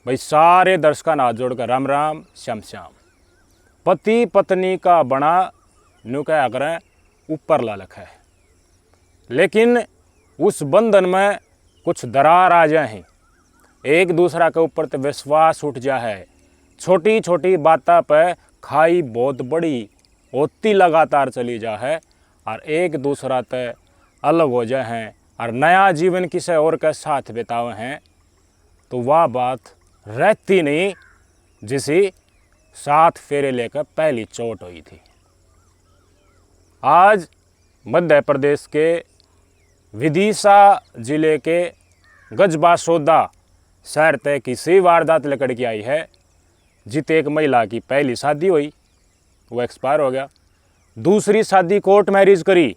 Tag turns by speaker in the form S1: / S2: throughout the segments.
S1: भाई सारे दर्शकों का हाथ जोड़कर राम राम श्याम श्याम। पति पत्नी का बना न्यू क्या करें ऊपर ला रखा है, लेकिन उस बंधन में कुछ दरार आ जाए, एक दूसरा के ऊपर तो विश्वास उठ जा है, छोटी छोटी बातों पर खाई बहुत बड़ी होती लगातार चली जा है और एक दूसरा ते अलग हो जाए हैं और नया जीवन किसी और के साथ बितावे हैं, तो वह बात रहती नहीं जिसे 7 फेरे लेकर पहली चोट हुई थी। आज मध्य प्रदेश के विदिशा जिले के गजबासोदा शहर तय किसी वारदात लकड़ की आई है, जिते एक महिला की पहली शादी हुई, वो एक्सपायर हो गया। दूसरी शादी कोर्ट मैरिज करी,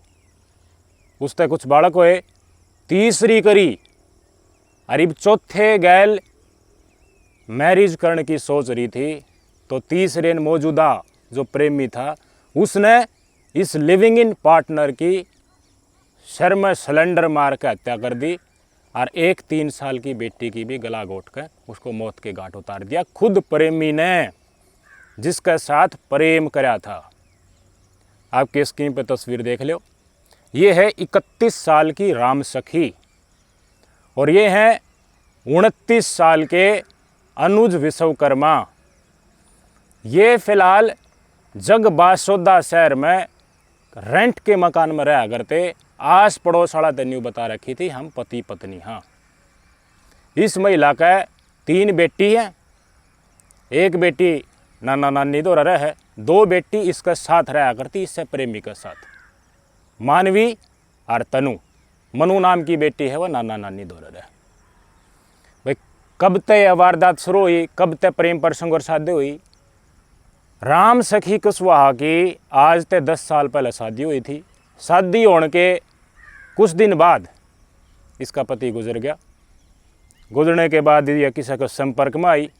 S1: उससे कुछ बालक हुए। तीसरी करी, अरीब चौथे गैल मैरिज करने की सोच रही थी, तो तीसरे मौजूदा जो प्रेमी था उसने इस लिविंग इन पार्टनर की सर में सिलेंडर मार के हत्या कर दी और एक 3 साल की बेटी की भी गला घोट कर उसको मौत के घाट उतार दिया, खुद प्रेमी ने जिसके साथ प्रेम कराया था। आपके स्क्रीन पर तस्वीर देख लो, ये है 31 साल की राम सखी और ये है 29 साल के अनुज विश्वकर्मा। ये फिलहाल जगबासोदा शहर में रेंट के मकान में रहा करते। आस पड़ोस वाला तन्यू बता रखी थी हम पति पत्नी। हाँ, इस महिला का 3 बेटी हैं, एक बेटी नाना नानी दो रह है, 2 बेटी इसके साथ रहा करती, इससे प्रेमी के साथ, मानवी और तनु। मनु नाम की बेटी है, वह नाना नानी दो रह। भाई कब तय वारदात शुरू हुई, कब तय प्रेम प्रसंग और शादी हुई? राम सखी कुशवाहा की आज ते 10 साल पहले शादी हुई थी। शादी होने के कुछ दिन बाद इसका पति गुजर गया। गुजरने के बाद यह किसी के संपर्क में आई,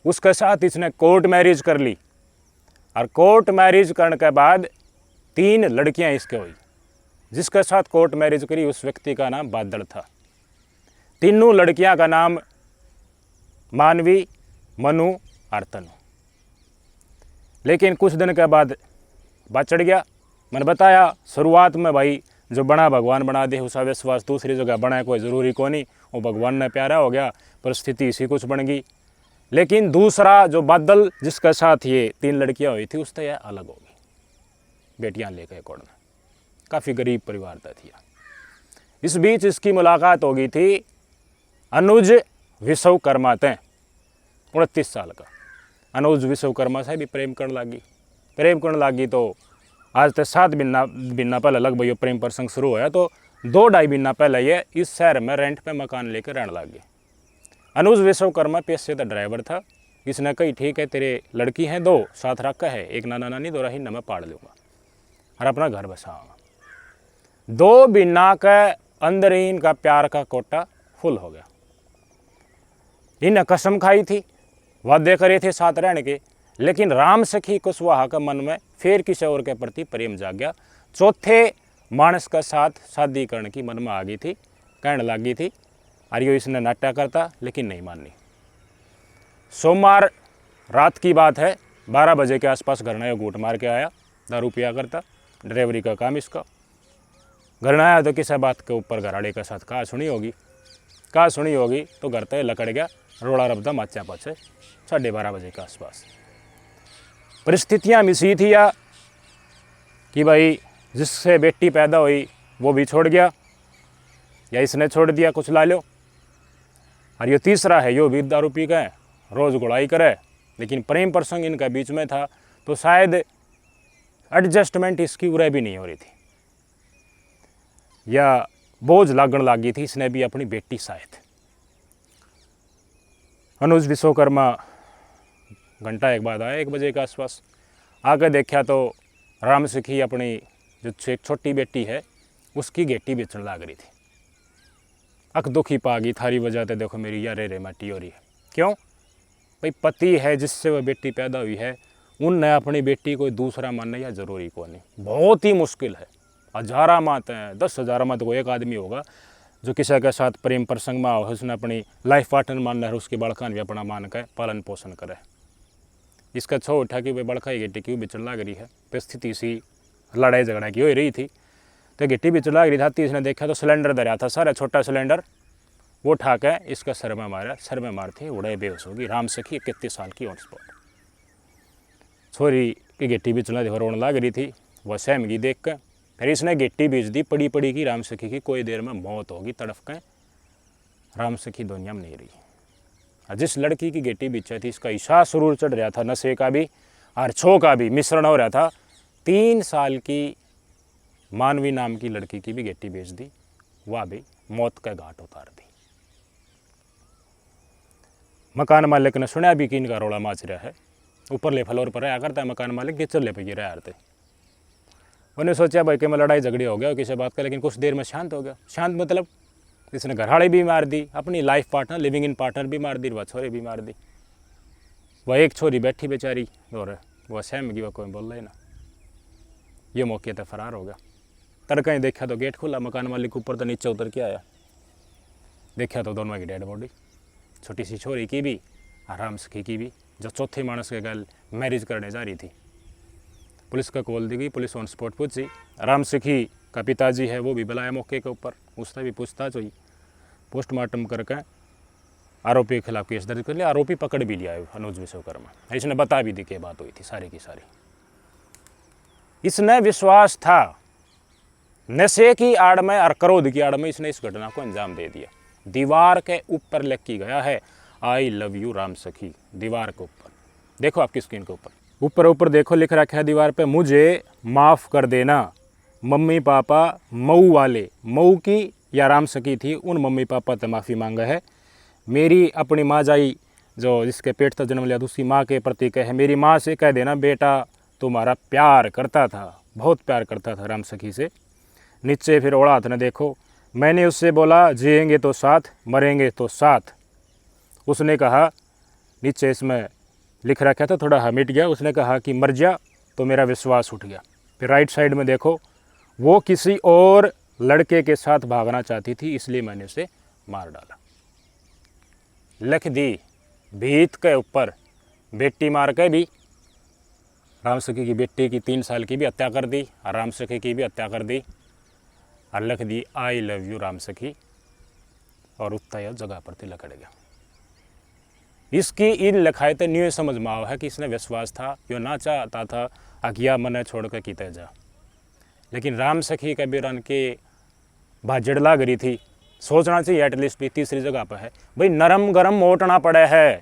S1: उसके साथ इसने कोर्ट मैरिज कर ली और कोर्ट मैरिज करने के बाद 3 लड़कियां इसके हुई। जिसके साथ कोर्ट मैरिज करी उस व्यक्ति का नाम बादल था। तीनों लड़कियां का नाम मानवी, मनु और तनु। लेकिन कुछ दिन के बाद बात चढ़ गया। मैंने बताया शुरुआत में भाई जो बना भगवान बना दे, उसका विश्वास दूसरी जगह बना कोई ज़रूरी को नहीं, वो भगवान ने प्यारा हो गया, परिस्थिति इसी कुछ बन गई। लेकिन दूसरा जो बादल जिसके साथ ये 3 लड़कियां हुई थी उससे यह अलग हो गई, बेटियां लेकर कोड में, काफ़ी गरीब परिवार था थी। इस बीच इसकी मुलाकात हो गई थी अनुज विश्वकर्मा ते, 29 साल का अनुज विश्वकर्मा से भी प्रेम करने लगी। तो आज तक 7 महीना पहले लगभग ये प्रेम प्रसंग शुरू होया, तो 2-2.5 महीना पहले ये इस शहर में रेंट पे मकान लेकर रहने लग गए। अनुज विश्वकर्मा पेशे का ड्राइवर था। इसने कही ठीक है, तेरे लड़की हैं 2 साथ रखा है, एक नाना नानी 2 रही, मैं पाड़ लूँगा और अपना घर बसाऊँगा। 2 महीना के अंदर ही इनका प्यार का कोटा फुल हो गया। इन्हें कसम खाई थी, वादे करे थे साथ रहने के, लेकिन राम सखी कुशवाहा का मन में फिर किसी और के प्रति प्रेम जाग गया। चौथे मानस का साथ शादी करने की मन में आ गई थी, कहने लगी थी। और यो इसने नाटक करता लेकिन नहीं मानी। सोमवार रात की बात है, 12 बजे के आसपास घर नया घूट मार के आया, दारू पिया करता, ड्राइवरी का काम इसका। घर आया तो किसी बात के ऊपर घराड़े के साथ कहा सुनी होगी तो घर तय लकड़ गया, रोड़ा रबदा माचा पाचे 12:30 बजे के आसपास। परिस्थितियाँ मिसी थी या कि भाई जिससे बेटी पैदा हुई वो भी छोड़ गया या इसने छोड़ दिया, कुछ ला लो। और ये तीसरा है, यो भी दारू पी गए, रोज़ गुड़ाई करे, लेकिन प्रेम प्रसंग इनका बीच में था, तो शायद एडजस्टमेंट इसकी उरे भी नहीं हो रही थी या बोझ लागण लगी थी इसने भी अपनी बेटी शायद। अनुज विश्वकर्मा घंटा एक बाद आया, 1 बजे के आसपास आकर देखा तो राम सखी अपनी जो छोटी बेटी है उसकी गेटी बेचने लग रही थी। अख दुखी पा गई, थारी वजह से देखो मेरी यार रे माटी हो रही है। क्यों भाई, पति है जिससे वह बेटी पैदा हुई है, उनने अपनी बेटी को दूसरा मानना या जरूरी को नहीं, बहुत ही मुश्किल है। 1000 मत हैं, 10,000 मत को एक आदमी होगा जो किसी के साथ प्रेम प्रसंग में हो उसने अपनी लाइफ पार्टनर मानना है, उसकी बड़का भी अपना मान के पालन पोषण करे। इसका छो उठा कि भाई बड़का ही गिट्टी क्यों बिचड़ लग रही है, परिस्थिति सी लड़ाई झगड़ा की हो रही थी, तो गिट्टी बिचड़ लग रही था। इसने देखा तो सिलेंडर धरा था, सारा छोटा सिलेंडर, वो उठा के इसका सर में मारा, सर में मारते उड़े बेहोश होगी। राम सखी 31 साल की ऑन स्पॉट। छोरी की गिट्टी बिचड़ा रोने लग रही थी, वह सहमगी देख के, फिर इसने गिट्टी बीच दी, पड़ी पड़ी की राम सखी की कोई देर में मौत होगी तड़फ के। राम सखी दुनिया में नहीं रही। जिस लड़की की गिट्टी बिछा थी इसका ईशा सुरूर चढ़ रहा था, नशे का भी और छो का भी मिश्रण हो रहा था। 3 साल की मानवी नाम की लड़की की भी गिट्टी बेच दी, वह भी मौत के घाट उतार दी। मकान मालिक ने सुना भी कि इनका रोड़ा माच रहा है, ऊपरले फ्लोर पर रहा करता है मकान मालिक, नीचले पे गिरा हारते। उन्हें सोचा भाई कि मैं लड़ाई झगड़ी हो गया किसी बात का, लेकिन कुछ देर में शांत हो गया। शांत मतलब इसने घरवाली भी मार दी, अपनी life partner living in partner भी मार दी, वह छोरी भी मार दी। वह एक छोरी बैठी बेचारी और वह सहम गई, वह कोई बोल रहा ही ना। ये मौके पर फरार हो गया। तड़का ही देखा तो गेट खुला, मकान मालिक ऊपर तो नीचे उतर के आया, देखा तो दोनों की डेड बॉडी, छोटी सी छोरी की भी और राम सखी की भी, जो चौथे मानस के गल मैरिज करने जा रही थी। पुलिस का कॉल दी गई, पुलिस ऑन स्पॉट पहुंची। राम सखी का पिताजी है वो भी बुलाया मौके के ऊपर, उसने भी पूछताछ हुई। पोस्टमार्टम करके आरोपी के खिलाफ केस दर्ज कर लिया, आरोपी पकड़ भी लिया अनुज विश्वकर्मा। इसने बता भी दी कि बात हुई थी सारी की सारी। इसने विश्वास था, नशे की आड़ में और क्रोध की आड़ में इसने इस घटना को अंजाम दे दिया। दीवार के ऊपर लिख के गया है आई लव यू राम सखी, दीवार के ऊपर देखो, आपकी स्क्रीन के ऊपर ऊपर देखो लिख रखा है दीवार पे, मुझे माफ़ कर देना मम्मी पापा मऊ वाले, मऊ की या राम सखी थी उन मम्मी पापा से माफ़ी मांगा है। मेरी अपनी माँ जाई जो जिसके पेट तक जन्म लिया उसकी माँ के प्रति कहे, मेरी माँ से कह देना बेटा तुम्हारा प्यार करता था, बहुत प्यार करता था राम सखी से। नीचे फिर ओढ़ा हाथ ने देखो, मैंने उससे बोला जिएंगे तो साथ, मरेंगे तो साथ। उसने कहा, नीचे इसमें लिख रखा था थोड़ा मिट गया, उसने कहा कि मर जा, तो मेरा विश्वास उठ गया। फिर राइट साइड में देखो, वो किसी और लड़के के साथ भागना चाहती थी इसलिए मैंने उसे मार डाला। लिख दी भीत के ऊपर, बेटी मार के भी राम सखी की बेटी की 3 साल की भी हत्या कर दी और राम सखी की भी हत्या कर दी, और लिख दी आई लव यू राम सखी, और उत्ता यह जगह पर थे लकड़ गया। इसकी इन लिखायतें न्यू समझ में आओ है कि इसने विश्वास था, यो ना चाहता था अकिया मन छोड़ कर कीते जा, लेकिन राम सखी के बिरन के भाजड़ लाग रही थी। सोचना चाहिए एटलीस्ट भी तीसरी जगह पर है भाई, नरम गरम ओटना पड़े है,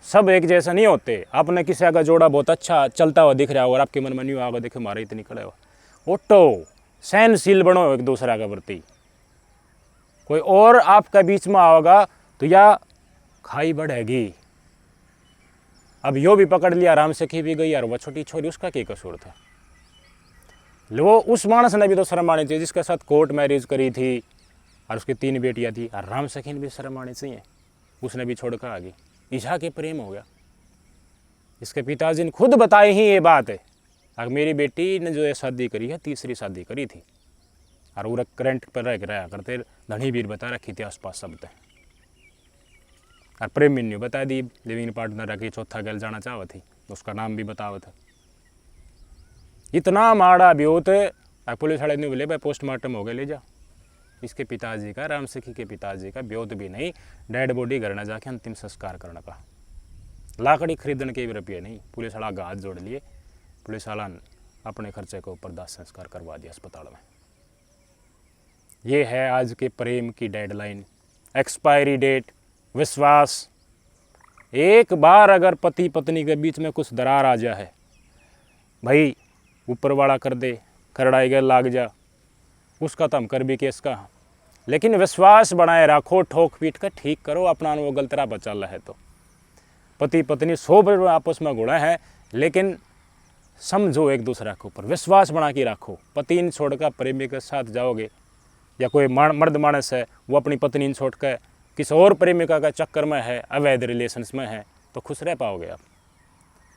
S1: सब एक जैसा नहीं होते। आपने किसी का जोड़ा बहुत अच्छा चलता हुआ दिख रहा हो और आपके मन में न्यू आगे देखे मारे इतनी खड़े हो, ओटो सहनशील बनो एक दूसरा के प्रति। कोई और आपका बीच में आओगा तो या खाई बढ़ेगी। अब यो भी पकड़ लिया, राम सखी भी गई और वह छोटी छोरी, उसका क्या कसूर था? वो उस मानस ने भी तो शर्म आनी चाहिए जिसके साथ कोर्ट मैरिज करी थी और उसकी 3 बेटियां थी, और राम सखी ने भी शर्म आनी चाहिए, उसने भी छोड़कर आ गई। ईशा के प्रेम हो गया। इसके पिताजी ने खुद बताई ही ये बात है, अगर मेरी बेटी ने जो ये शादी करी है 3री शादी करी थी, और वो करंट पर रहा करते धनी वीर बता रखी थी आसपास सब थे, और प्रेम मिन्यू बता दी लिविंग पार्टनर रखी, चौथा गल जाना चाहती थी, उसका नाम भी बतावा था। इतना माड़ा ब्योत पुलिस वाले ने बोले भाई पोस्टमार्टम हो गया ले जा। इसके पिताजी का, राम सखी के पिताजी का ब्योत भी नहीं, डेड बॉडी घर न जाके अंतिम संस्कार करने का, लाकड़ी खरीदने के भी रुपये नहीं। पुलिस वाला हाथ जोड़ लिए, पुलिस वाला अपने खर्चे के ऊपर दाह संस्कार करवा दिया अस्पताल में। ये है आज के प्रेम की डेडलाइन, एक्सपायरी डेट, विश्वास। एक बार अगर पति पत्नी के बीच में कुछ दरार आ जाए भाई, ऊपर वाला कर दे, करड़ाई गए लाग जा, उसका तो हम कर भी केस का, लेकिन विश्वास बनाए रखो, ठोक पीट कर ठीक करो अपना। वो गलत राह पर चल रहा है तो पति पत्नी 100 आपस में गुणा है, लेकिन समझो एक दूसरे के ऊपर, विश्वास बना के रखो। पति ने छोड़कर प्रेमी के साथ जाओगे, या कोई मर्द मानस है वो अपनी पत्नी ने छोड़ कर किसी और प्रेमिका का चक्कर में है, अवैध रिलेशंस में है, तो खुश रह पाओगे आप?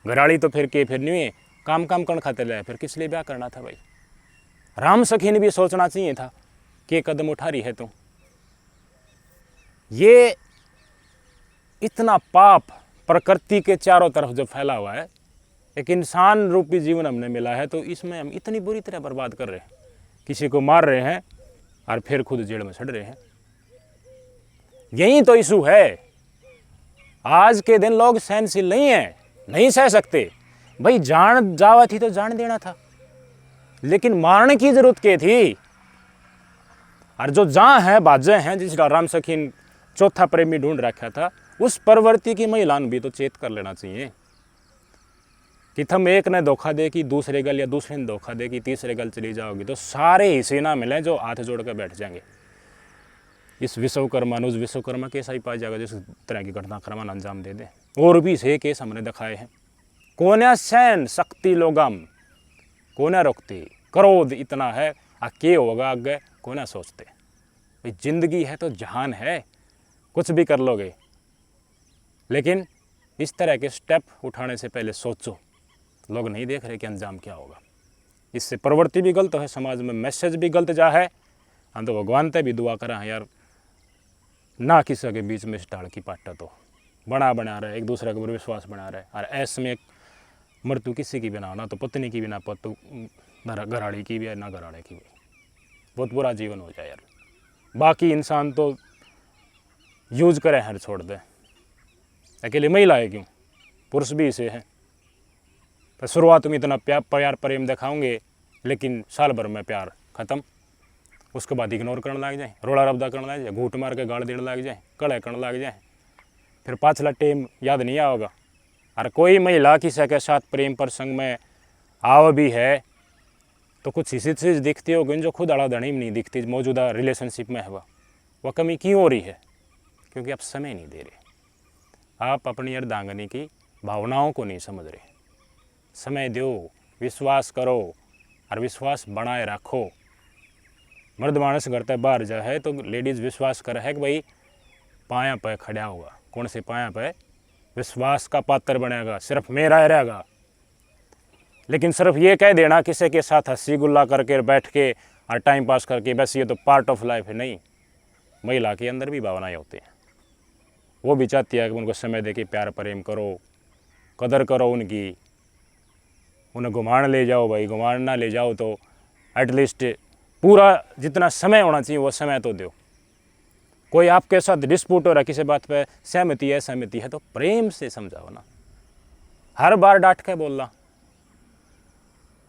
S1: घराड़ी तो फिर नहीं है, काम कर्ण खाते रहे, फिर किस लिए ब्याह करना था भाई? राम सखी ने भी सोचना चाहिए था कि कदम उठा रही है तू, ये इतना पाप प्रकृति के चारों तरफ जो फैला हुआ है, एक इंसान रूपी जीवन हमने मिला है, तो इसमें हम इतनी बुरी तरह बर्बाद कर रहे हैं, किसी को मार रहे हैं और फिर खुद जेल में सड़ रहे हैं। यही तो इशू है। आज के दिन लोग सहनशील नहीं है, नहीं सह सकते। भाई जान जावा थी तो जान देना था, लेकिन मारने की जरूरत क्या थी? और जो जहाँ है बाजे हैं, जिसका राम सखीन चौथा प्रेमी ढूंढ रखा था, उस प्रवृत्ति की महिला भी तो चेत कर लेना चाहिए कि तुम एक ने धोखा दे कि दूसरे गल, या दूसरे ने धोखा दे कि तीसरे गल चली जाओगी तो सारे हिस्से ना मिले जो हाथ जोड़ कर बैठ जाएंगे। इस विश्वकर्मा उस विश्वकर्मा कैसा ही पाया जाएगा जिस तरह की घटनाक्रम अंजाम दे दे। और भी से केस हमने दिखाए हैं। कोन्या सैन शक्ति लोगम, कोन्या रोकती, क्रोध इतना है आ के होगा आगे कोन्या सोचते। भाई जिंदगी है तो जहान है, कुछ भी कर लोगे, लेकिन इस तरह के स्टेप उठाने से पहले सोचो। लोग नहीं देख रहे कि अंजाम क्या होगा। इससे प्रवृत्ति भी गलत है, समाज में मैसेज भी गलत जा है। हम तो भगवान ते भी दुआ करा है यार, ना किसी के बीच में इस डाल की पाटा तो बना रहे, एक दूसरे के ऊपर विश्वास बना रहे। और ऐसे में मृत्यु किसी की भी ना हो, ना तो पत्नी की भी, ना पत्तू घराड़ी की भी है, ना घराड़े की भी। बहुत बुरा जीवन हो जाए यार। बाकी इंसान तो यूज करे हर छोड़ दे, अकेले महिला है क्यों, पुरुष भी इसे हैं। तो शुरुआत में इतना प्यार प्रेम दिखाओगे, लेकिन साल भर में प्यार ख़त्म। उसके बाद इग्नोर करने लग जाए, रोड़ा रबदा करने लग जाए, घूट मार के गाड़ देने लग जाए, कड़े करने लग जाए, फिर पाछला टेम याद नहीं आओगा। और कोई महिला किसी के साथ प्रेम प्रसंग में आव भी है तो कुछ ऐसी चीज़ दिखती होगी जो खुद अड़ाधड़ी में नहीं दिखती, मौजूदा रिलेशनशिप में है वह कमी क्यों हो रही है? क्योंकि आप समय नहीं दे रहे, आप अपनी अर्धांगिनी की भावनाओं को नहीं समझ रहे। समय दो, विश्वास करो और विश्वास बनाए रखो। मर्द मानस घर तक बाहर जा है तो लेडीज़ विश्वास कर है कि भाई पाया पे खड़ा होगा, कौन से पाया पे विश्वास का पात्र बनेगा, सिर्फ मेरा रहेगा। लेकिन सिर्फ ये कह देना किसी के साथ हंसी गुल्ला करके बैठ के और टाइम पास करके बस ये तो पार्ट ऑफ लाइफ है, नहीं। महिला के अंदर भी भावनाएं होती हैं, वो भी चाहती है कि उनको समय दे के प्यार प्रेम करो, कदर करो उनकी, उन्हें घुमाने ले जाओ। भाई घुमाने ना ले जाओ तो एटलीस्ट पूरा जितना समय होना चाहिए वो समय तो दो। कोई आपके साथ डिस्प्यूट हो रहा है किसी बात पे, सहमति है तो प्रेम से समझाओ ना, हर बार डांट के बोलना।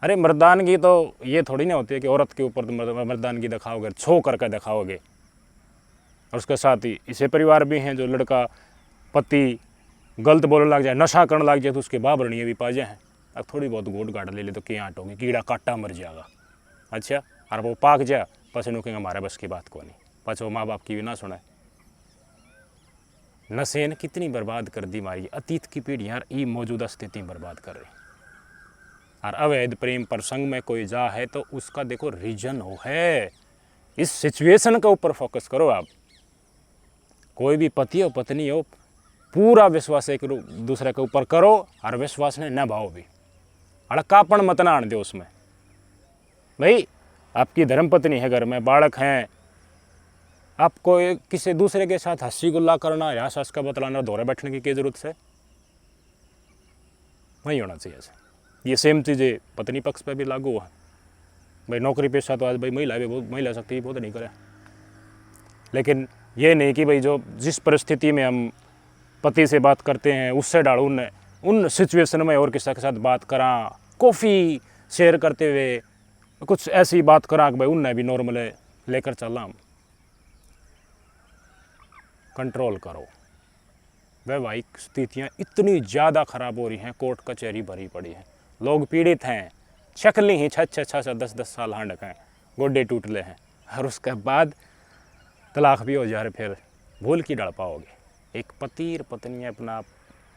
S1: अरे मर्दानगी तो ये थोड़ी ना होती है कि औरत के ऊपर तो मर्दानगी दिखाओगे, छो करके दिखाओगे। और उसके साथ ही ऐसे परिवार भी हैं जो लड़का पति गलत बोलने लग जाए, नशा करने लग जाए तो उसके बाबरनिए भी पा जाए। अब थोड़ी बहुत गोट गाड़ ले तो क्या आट होगी, कीड़ा काटा मर जाएगा। अच्छा, और वो पाक जाए पसंद कहेंगे हमारे बस की बात को नहीं, पछो माँ बाप की भी ना सुने। नशे ने कितनी बर्बाद कर दी हमारी अतीत की पीढ़ियाँ, ये मौजूदा स्थिति बर्बाद कर रही। और अवैध प्रेम प्रसंग में कोई जा है तो उसका देखो रीजन हो है, इस सिचुएशन के ऊपर फोकस करो आप। कोई भी पति हो पत्नी हो, पूरा विश्वास एक दूसरे के ऊपर करो और विश्वास ने न भाव भी, अड़कापन मत ना आन दो उसमें। भाई आपकी धर्मपत्नी है, घर में बालक हैं, आपको किसी दूसरे के साथ हंसी गुल्ला करना या सस का बतलाना, दौरे बैठने की क्या जरूरत है? नहीं होना चाहिए ऐसे। ये सेम चीज़ें पत्नी पक्ष पर भी लागू है। भाई नौकरी पेशा तो आज भाई महिला शक्ति बहुत नहीं करे, लेकिन ये नहीं कि भाई जो जिस परिस्थिति में हम पति से बात करते हैं उससे डालो उन सिचुएशन में और किसी के साथ बात करा, कॉफ़ी शेयर करते हुए कुछ ऐसी बात करा कि भाई उनने भी नॉर्मल लेकर चला। कंट्रोल करो। वैवाहिक स्थितियाँ इतनी ज़्यादा ख़राब हो रही हैं, कोर्ट कचहरी भरी पड़ी है, लोग पीड़ित हैं, शक्ल ही 6 10 साल हांडक हैं, गोडे टूट ले हैं, और उसके बाद तलाक भी हो जाए, फिर भूल की डर पाओगे? एक पति और पत्नी अपना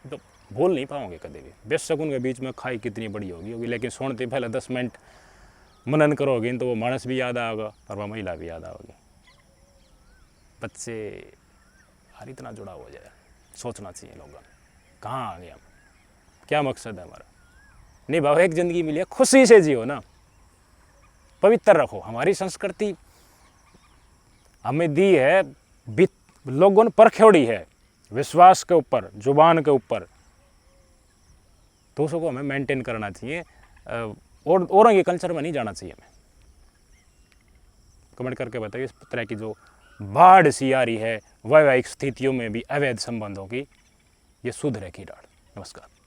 S1: तो भूल नहीं पाओगे कभी भी। बेशक उनके बीच में खाई कितनी बड़ी होगी, लेकिन सोने पहले 10 मिनट मनन करोगे तो वो मानस भी याद आएगा और वह महिला भी याद आएगी। बच्चे हर इतना जुड़ा हो जाए, सोचना चाहिए लोगों ने कहाँ आ गए हम, क्या मकसद है हमारा। नहीं भाव एक ज़िंदगी मिली है, खुशी से जियो ना, पवित्र रखो। हमारी संस्कृति हमें दी है लोगों ने परखोड़ी है विश्वास के ऊपर, जुबान के ऊपर, तो उसको हमें मेंटेन करना चाहिए और औरों के कल्चर में नहीं जाना चाहिए हमें। कमेंट करके बताइए इस तरह की जो बाढ़ सी आ रही है वैवाहिक स्थितियों में भी अवैध संबंधों की, ये सुधरे की डाल। नमस्कार।